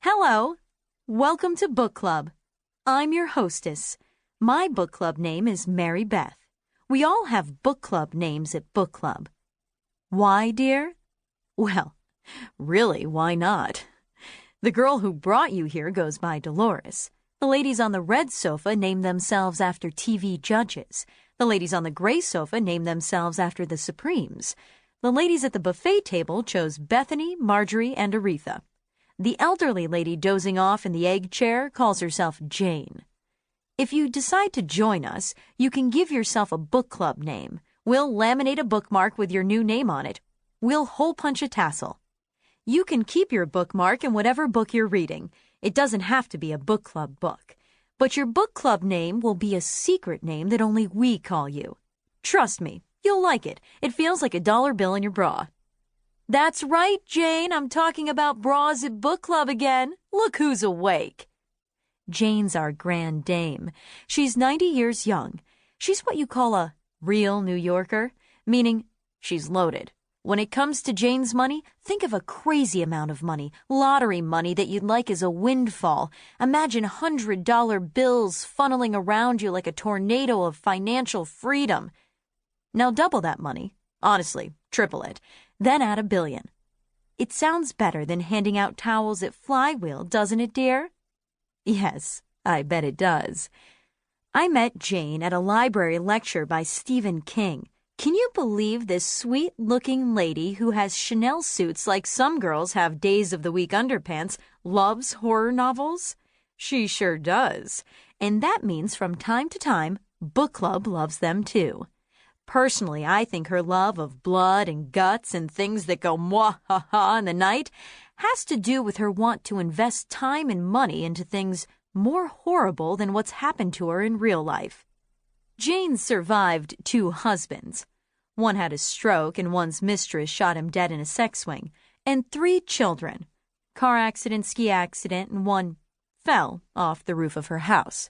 Hello. Welcome to Book Club. I'm your hostess. My book club name is Mary Beth. We all have book club names at book club. Why, dear? Well, really, why not? The girl who brought you here goes by Dolores. The ladies on the red sofa name themselves after TV judges. The ladies on the gray sofa name themselves after the Supremes. The ladies at the buffet table chose Bethany, Marjorie, and Aretha. The elderly lady dozing off in the egg chair calls herself Jane. If you decide to join us, you can give yourself a book club name. We'll laminate a bookmark with your new name on it. We'll hole punch a tassel. You can keep your bookmark in whatever book you're reading. It doesn't have to be a book club book. But your book club name will be a secret name that only we call you. Trust me, you'll like it. It feels like a dollar bill in your bra. That's right, Jane. I'm talking about bras at book club again. Look who's awake. Jane's our grand dame. She's 90 years young. She's what you call a real New Yorker, meaning she's loaded. When it comes to Jane's money, think of a crazy amount of money, lottery money that you'd like as a windfall. Imagine $100 bills funneling around you like a tornado of financial freedom. Now double that money. Honestly, triple it. Then add $1 billion. It sounds better than handing out towels at Flywheel, doesn't it, dear? Yes, I bet it does. I met Jane at a library lecture by Stephen King. Can you believe this sweet-looking lady who has Chanel suits like some girls have Days of the Week underpants loves horror novels? She sure does. And that means from time to time, book club loves them too. Personally, I think her love of blood and guts and things that go mwah-ha-ha in the night has to do with her want to invest time and money into things more horrible than what's happened to her in real life. Jane survived 2 husbands. One had a stroke and one's mistress shot him dead in a sex swing, and 3 children. Car accident, ski accident, and one fell off the roof of her house.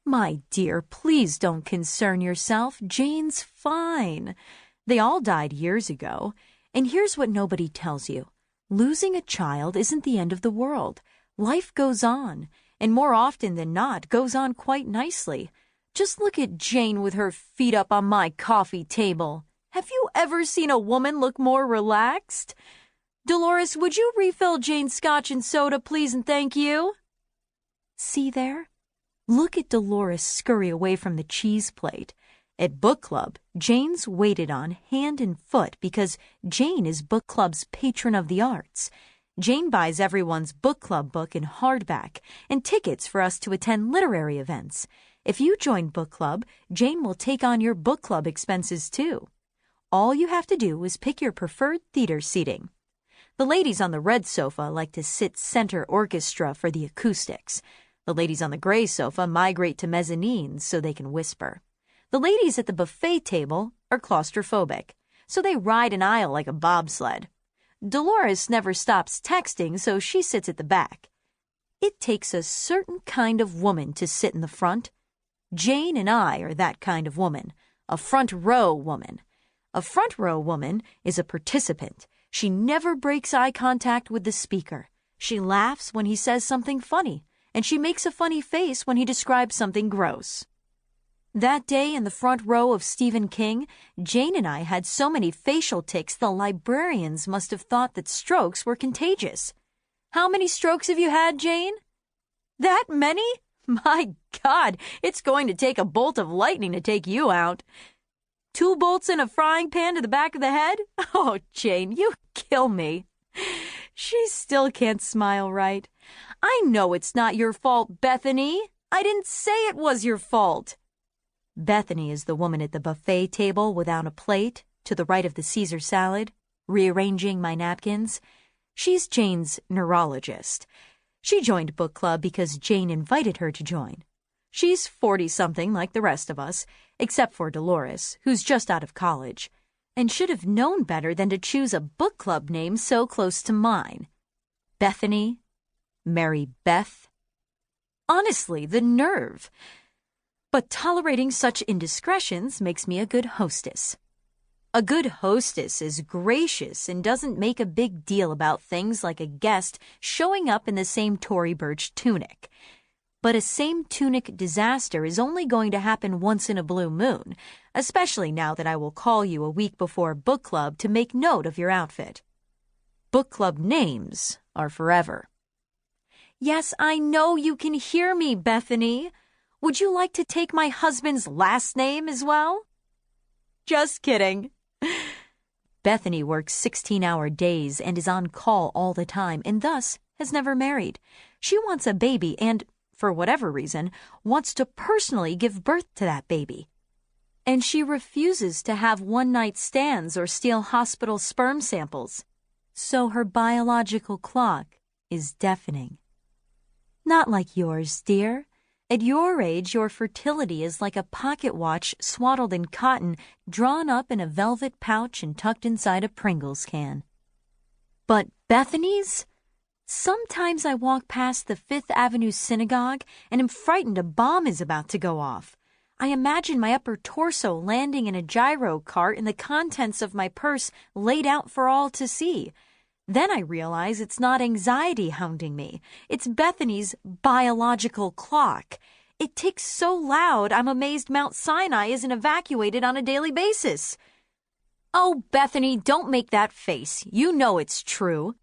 My dear, please don't concern yourself. Jane's fine. They all died years ago. And here's what nobody tells you. Losing a child isn't the end of the world. Life goes on, and more often than not, goes on quite nicely. Just look at Jane with her feet up on my coffee table. Have you ever seen a woman look more relaxed? Dolores, would you refill Jane's scotch and soda, please, and thank you? See there? Look at Dolores scurry away from the cheese plate. At book club, Jane's waited on hand and foot because Jane is book club's patron of the arts. Jane buys everyone's book club book in hardback and tickets for us to attend literary events. If you join book club, Jane will take on your book club expenses too. All you have to do is pick your preferred theater seating. The ladies on the red sofa like to sit center orchestra for the acoustics. The ladies on the gray sofa migrate to mezzanines so they can whisper. The ladies at the buffet table are claustrophobic, so they ride an aisle like a bobsled. Dolores never stops texting, so she sits at the back. It takes a certain kind of woman to sit in the front. Jane and I are that kind of woman, a front row woman. A front row woman is a participant. She never breaks eye contact with the speaker. She laughs when he says something funny, and she makes a funny face when he describes something gross. That day in the front row of Stephen King, Jane and I had so many facial tics the librarians must have thought that strokes were contagious. How many strokes have you had, Jane? That many? My God, it's going to take a bolt of lightning to take you out. 2 bolts in a frying pan to the back of the head? Oh, Jane, you kill me. She still can't smile right. I know it's not your fault, Bethany. I didn't say it was your fault. Bethany is the woman at the buffet table without a plate, to the right of the Caesar salad, rearranging my napkins. She's Jane's neurologist. She joined book club because Jane invited her to join. She's 40-something like the rest of us, except for Dolores, who's just out of college, and should have known better than to choose a book club name so close to mine. Bethany, Mary Beth. Honestly, the nerve. But tolerating such indiscretions makes me a good hostess. A good hostess is gracious and doesn't make a big deal about things like a guest showing up in the same Tory Burch tunic. But a same tunic disaster is only going to happen once in a blue moon, especially now that I will call you a week before book club to make note of your outfit. Book club names are forever. Yes, I know you can hear me, Bethany. Would you like to take my husband's last name as well? Just kidding. Bethany works 16-hour days and is on call all the time and thus has never married. She wants a baby and, for whatever reason, wants to personally give birth to that baby. And she refuses to have one-night stands or steal hospital sperm samples. So her biological clock is deafening. Not like yours, dear. At your age, your fertility is like a pocket watch swaddled in cotton, drawn up in a velvet pouch and tucked inside a Pringles can. But Bethany's? Sometimes I walk past the Fifth Avenue Synagogue and am frightened a bomb is about to go off. I imagine my upper torso landing in a gyro cart and the contents of my purse laid out for all to see. Then I realize it's not anxiety hounding me. It's Bethany's biological clock. It ticks so loud I'm amazed Mount Sinai isn't evacuated on a daily basis. Oh, Bethany, don't make that face. You know it's true.